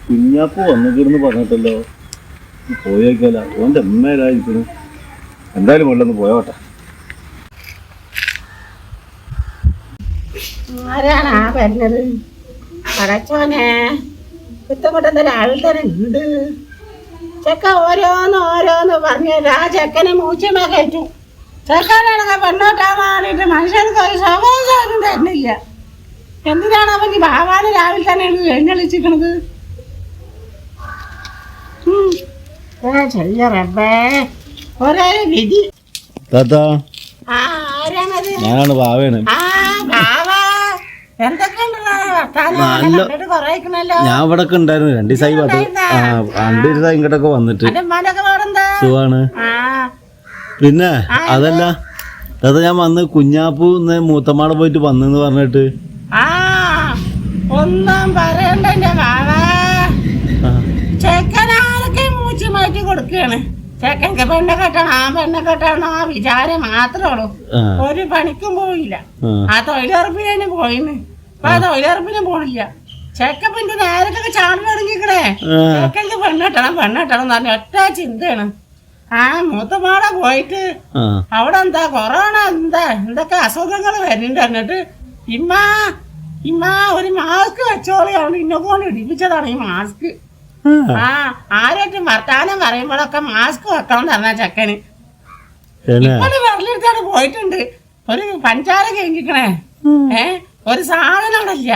കുഞ്ഞാപ്പ് വന്നിക്കിടുന്ന് പറഞ്ഞിട്ടല്ലോ, പോയേക്കല്ല. ഓൻ്റെ അമ്മേലായിരിക്കുന്നു. എന്തായാലും കൊണ്ടൊന്ന് പോയോട്ടെ. ആരാണാ വരുന്നത്? അടച്ചോനെ കുത്തപ്പെട്ട രാവിലെ തന്നെ ഉണ്ട്. ചെക്ക ഓരോന്ന് പറഞ്ഞില്ല. ആ ചെക്കനെ മൂച്ചമ്മ കയറ്റും. ചെക്കനാണെങ്കിൽ പെണ്ണോട്ടാൻ വേണ്ടിയിട്ട് മനുഷ്യർക്ക് ഒരു സമാധാനം തരുന്നില്ല. എന്തിനാണ് അവൻ ഈ ഭാവാന് രാവിലെ തന്നെ എഴുന്നള്ളിച്ചിരിക്കണത്? റബ്ബേ ഒരേ വിധി. ഞാനാണ് ഭാവയാണ്. ഞാൻ ഇവിടെ ഒക്കെ ഉണ്ടായിരുന്നു. 2 ദിവസമായി 2 ദിവസമായി ഇങ്ങോട്ടൊക്കെ വന്നിട്ട്. സുഖാണ്. പിന്നെ അതല്ല അത് ഞാൻ വന്ന് കുഞ്ഞാപ്പൂ മൂത്തമ്മാടെ പോയിട്ട് വന്നെന്ന് പറഞ്ഞിട്ട്. ഒന്നും പറയണ്ട ചെക്കനാരൊക്കെ മൂച്ചി മാറ്റി കൊടുക്കുകയാണ്. ചെക്കൻക്ക് പെണ്ണെ കെട്ടണം ആ വിചാരം മാത്രമേ ഉള്ളൂ. ഒരു പണിക്കും പോയില്ല. ആ തൊഴിലുറപ്പിന് പോയിന്ന്. അപ്പൊ ആ തൊഴിലുറപ്പിന് പോണില്ല. ചെക്കപ്പിന്റെ നേരത്തൊക്കെ ചാടി തുടങ്ങിക്കണേ. ചെക്കൻക്ക് പെണ്ണെട്ടണം എന്ന് പറഞ്ഞ ഒറ്റ ചിന്തയാണ്. ആ മൂത്തമാടെ പോയിട്ട് അവിടെ എന്താ കൊറോണ എന്തൊക്കെ അസുഖങ്ങൾ വരുന്നുണ്ട്. എന്നിട്ട് ഇമ്മ ഒരു മാസ്ക് വെച്ചോളിയാണ് ഇന്നൊക്കെ ഇടിപ്പിച്ചതാണ് ഈ മാസ്ക്. ആരായിട്ടും വർത്താനം പറയുമ്പോഴൊക്കെ മാസ്ക് വെക്കണം തന്നാ ചെക്കന്. ഇപ്പൊ വെള്ളെടുത്താണ് പോയിട്ടുണ്ട്. ഒരു പഞ്ചാര കഴിഞ്ഞിക്കണേ. ഒരു സാധനം അവിടെ ഇല്ല.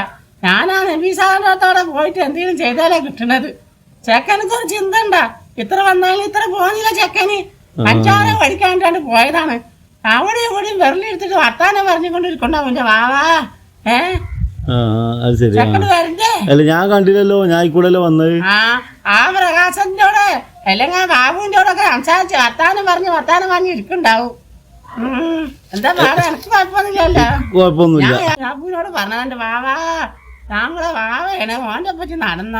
ഞാനാ നബി സാധനത്തോടെ പോയിട്ട് എന്തെങ്കിലും ചെയ്താലേ കിട്ടണത്. ചെക്കനക്ക് ഒരു ചിന്ത ഉണ്ടാ. ഇത്ര വന്നാലും ഇത്ര പോകുന്നില്ല ചെക്കന്. പഞ്ചാര പഠിക്കാണ്ടാണ്ട് പോയതാണ്. അവിടെ ഇവിടെയും വെള്ളെടുത്തിട്ട് വർത്താനം പറഞ്ഞുകൊണ്ടിരിക്കണ്ടാവും എന്റെ വാവാ. അല്ല ഞാൻ കണ്ടില്ലല്ലോ. ഞാൻ ഇക്കൂടല്ലോ വന്നത്. ആ പ്രകാശന്റെ അല്ലെങ്കിൽ ആ ബാബുവിന്റെ ഒക്കെ സംസാരിച്ച് വർത്താനം പറഞ്ഞ് ഇരിക്കുണ്ടാവും. എന്താ പാടാ? എനിക്ക് കുഴപ്പമൊന്നുമില്ല. ബാബുവിനോട് പറഞ്ഞതെന്റെ വാവാ ഞങ്ങളെ വാവയാണ്. ഓന്റെ പറ്റി നടന്ന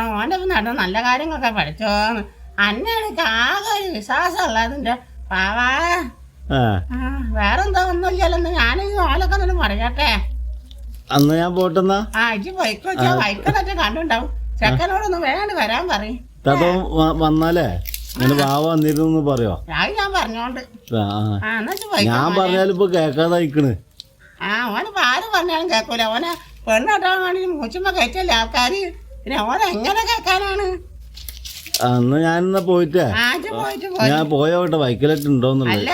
നല്ല കാര്യങ്ങളൊക്കെ പഠിച്ചോന്ന്. അന്നെനിക്ക് ആകെ ഒരു വിശ്വാസം ഉള്ളതിന്റെ വാവാ. വേറെന്താ ഒന്നുമില്ലല്ലോ. ഞാനിത് ഓലൊക്കെ ഒന്ന് പറയട്ടെ. അന്ന് ഞാൻ പോട്ടെന്നാ. ഇജ്ജ് പോയിക്കോച്ചാ വൈക്കതൊക്കെ കണ്ടുണ്ടാവും. ചെക്കനോടൊന്ന് വേണ്ട വരാൻ പറയും. വന്നാലേ അങ്ങനെ വാവ വന്നിരുന്നു പറയോ? ഞാൻ പറഞ്ഞോണ്ട്. ഞാൻ പറഞ്ഞാലും ഇപ്പൊ കേക്കാതായിക്കണ്. ഓനിപ്പോ ആരും പറഞ്ഞാലും കേക്കൂല. ഓനെ പെണ്ണെട്ടാൻ വേണ്ടി മൂച്ചുമ്പോ കയറ്റല്ലേ ആൾക്കാര്. പിന്നെ ഓനെ എങ്ങനെ കേക്കാനാണ്? അന്ന് ഞാനെന്നാ പോയിട്ടേ ഞാൻ പോയോട്ടെ വൈക്കലറ്റ് ഉണ്ടോന്നുള്ളത്.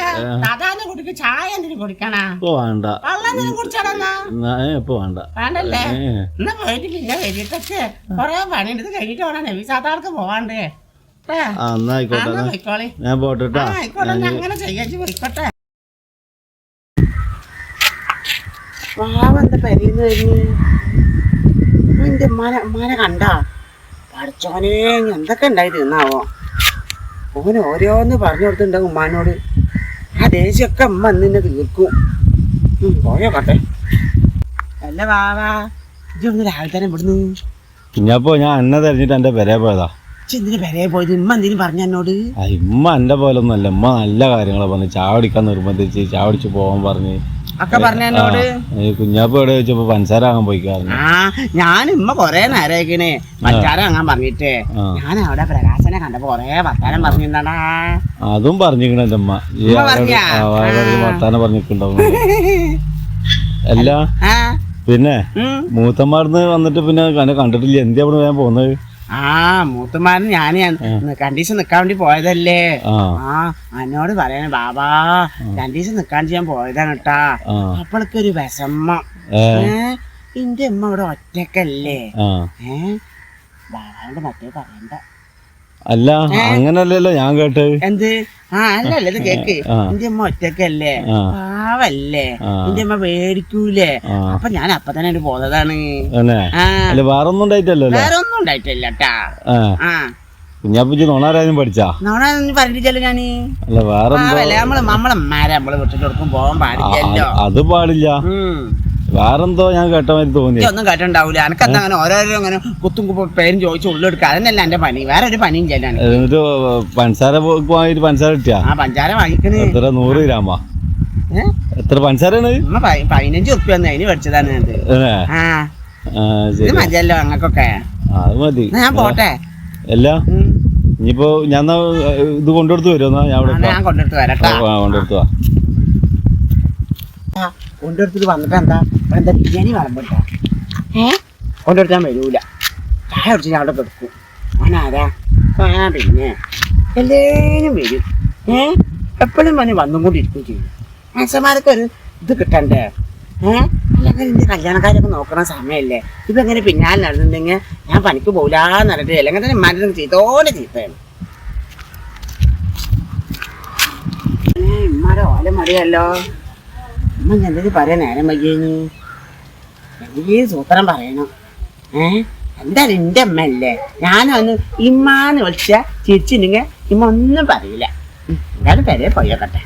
ചായ എന്തിനു കുടിക്കണ? ഇപ്പൊ വേണ്ട. ഇപ്പൊ വേണ്ട. വേണ്ടല്ലേ? എന്നാ പോയിട്ട് പിന്നെ വരിട്ടൊക്കെ കൊറേ പണിയെടുത്ത് കഴിഞ്ഞിട്ട് വേണം നബി സാത്താർക്ക് പോവാണ്ടേ. ആയിക്കോട്ടെ ഞാൻ പോട്ടെ. അങ്ങനെ ചെയ്യാച്ച് പോയിക്കോട്ടെ. വാവെന്താ പരിന്ന് കഴിഞ്ഞു എന്റെ ഉമ്മാനെ കണ്ടാ? പഠിച്ചോനെ എന്തൊക്കെ ഉണ്ടായി തിന്നാവോ? ഓന് ഓരോന്ന് പറഞ്ഞു കൊടുത്തിട്ടുണ്ടാവും ഉമ്മാനോട്. ആ ദേശമൊക്കെ ഉമ്മ അന്നെ തീർക്കും. പോയോ കട്ടെ. അല്ല വാവാ ഇതൊന്ന് രാവിലെ തന്നെ ഇവിടുന്ന്. പിന്നപ്പോ ഞാൻ എന്നെ തെരഞ്ഞിട്ട് എന്റെ പെരേ പോയതാ. എന്തിനു പെരേ പോയത്? ഇമ്മ എന്തിനും പറഞ്ഞ എന്നോട്? ഇമ്മ എന്റെ പോലെ ഒന്നും അല്ല. ഉമ്മ നല്ല കാര്യങ്ങളെ പറഞ്ഞു. ചാവടിക്കാൻ നിർബന്ധിച്ച് ചാവടിച്ച് പോവാൻ പറഞ്ഞ് ഒക്കെ പറഞ്ഞ എന്നോട്. കുഞ്ഞാപ്പ് എവിടെ വെച്ചപ്പോ പഞ്ചാര വാങ്ങാൻ പോയിക്കായിരുന്നു. ഞാൻ ഇമ്മ കൊറേ നേരേക്കിനെ പഞ്ചാര വാങ്ങാൻ പറഞ്ഞിട്ടേ. ഞാൻ അവിടെ പ്രകാശനെ കണ്ടപ്പോ കൊറേ വർത്താനം പറഞ്ഞിരുന്നാടാ. അതും പറഞ്ഞിരിക്കണ എന്റെ അമ്മ. വർത്താനം പറഞ്ഞിട്ടുണ്ടാവും. അല്ല പിന്നെ മൂത്തന്മാർന്ന് വന്നിട്ട് പിന്നെ കണ്ടിട്ടില്ല. എന്തിയാ അവിടെ വേഗം പോകുന്നത്? മൂത്തമാരൻ ഞാൻ രണ്ടീസം നിക്കാൻ വേണ്ടി പോയതല്ലേ. എന്നോട് പറയണ ബാബാ 2 ദിവസം നിക്കാൻ ചെയ്യാൻ പോയതാണ് കേട്ടാ. അപ്പോഴൊരു വിഷമം. എന്റെ അമ്മ ഇവിടെ ഒറ്റക്കല്ലേ. ബാബായോട് മറ്റേ പറയണ്ട. അല്ല അങ്ങനല്ലല്ലോ ഞാൻ കേട്ട്. എന്ത്? അല്ലല്ല ഇത് കേക്ക്. എന്റെ അമ്മ ഒറ്റക്കല്ലേ, പാവല്ലേ, എന്റെ അമ്മ പേടിക്കൂലേ. അപ്പൊ ഞാൻ അപ്പൊ തന്നെ പോന്നതാണ്. വേറെ ഒന്നും ഉണ്ടായിട്ടല്ലോ? വേറെ ഒന്നും ഉണ്ടായിട്ടില്ല കേട്ടാ. കുഞ്ഞാപ്പൂച്ചി നോണാരാനും പഠിച്ചാ? നോണാന്നും പറഞ്ഞില്ലല്ലോ ഞാന്. അല്ല വേറെ നമ്മളമ്മമാരെ നമ്മള് വീട്ടിലോടൊപ്പം പോകാൻ പാടില്ലല്ലോ. അത് പാടില്ല. വേറെന്തോ ഞാൻ കേട്ട മാതിരി തോന്നി. ഒന്നും കേട്ടുണ്ടാവൂല. എനിക്കെന്താ അങ്ങനെ ഓരോരോ അങ്ങനെ കുത്തും പേരും ചോദിച്ചു ഉള്ളെടുക്കുക. അതന്നല്ല എന്റെ പണി. വേറെ ഒരു പണിയും ചെല്ലാണ്. എന്നിട്ട് പഞ്ചസാര പഞ്ചസാര കിട്ടിയാ? ആ പഞ്ചാര വാങ്ങിക്കണേ. എത്ര 100 ഗ്രാമാ? എത്ര പഞ്ചസാരാണ്? 15 ഉറുപ്പ്യ അതിന് മേടിച്ചതാണ്. ഇത് മതിയല്ലോ ഞങ്ങൾക്കൊക്കെ. അത് മതി. ഞാൻ പോട്ടെ. അല്ല ഇനിയിപ്പോ ഞാൻ ഇത് കൊണ്ടുകൊടുത്ത് വരുമോ? ഞാൻ കൊണ്ടുകൊടുത്ത് വരട്ടെ. കൊണ്ടുകൊടുത്തു വാ. കൊണ്ടുകൊടുത്തിട്ട് വന്നിട്ട് എന്താ ബിരിയാണി വിളമ്പിട്ടോ? കൊണ്ടുകൊടുത്താൻ വരൂല. ചായ കുടിച്ച് ഞാൻ അവിടെ കൊടുക്കും. ഞാനാരാ? പിന്നെ എല്ലാരും വരും. എപ്പോഴും പണി വന്നും കൊണ്ടിരിക്കുകയും ചെയ്യും. മനുഷ്യന്മാരൊക്കെ ഒരു ഇത് കിട്ടണ്ടേ? അല്ലെങ്കിൽ എന്റെ കല്യാണക്കാരൊക്കെ നോക്കണ സമയമല്ലേ? ഇപ്പൊ എങ്ങനെ പിന്നാലെ നടന്നിട്ടുണ്ടെങ്കിൽ ഞാൻ പണിക്ക് പോലാന്ന് പറഞ്ഞിട്ട് അല്ലെങ്കിൽ തന്നെ മരുന്ന് ചെയ്തോടെ ചീത്തയാണ്. ഇമ്മാരെ ഓല മടിയല്ലോ. അമ്മ എന്തെങ്കിലും പറയാൻ നേരം വയ്യേനി. എന്തെങ്കിലും സൂത്രം പറയണം. എന്തായാലും എന്റെ അമ്മ അല്ലേ? ഞാനൊന്ന് ഇമ്മാന്ന് വിളിച്ച ചിരിച്ചിട്ടുണ്ടെങ്കിൽ ഇമ്മ ഒന്നും പറയില്ല. എന്തായാലും പെരേ പോയോക്കട്ടെ.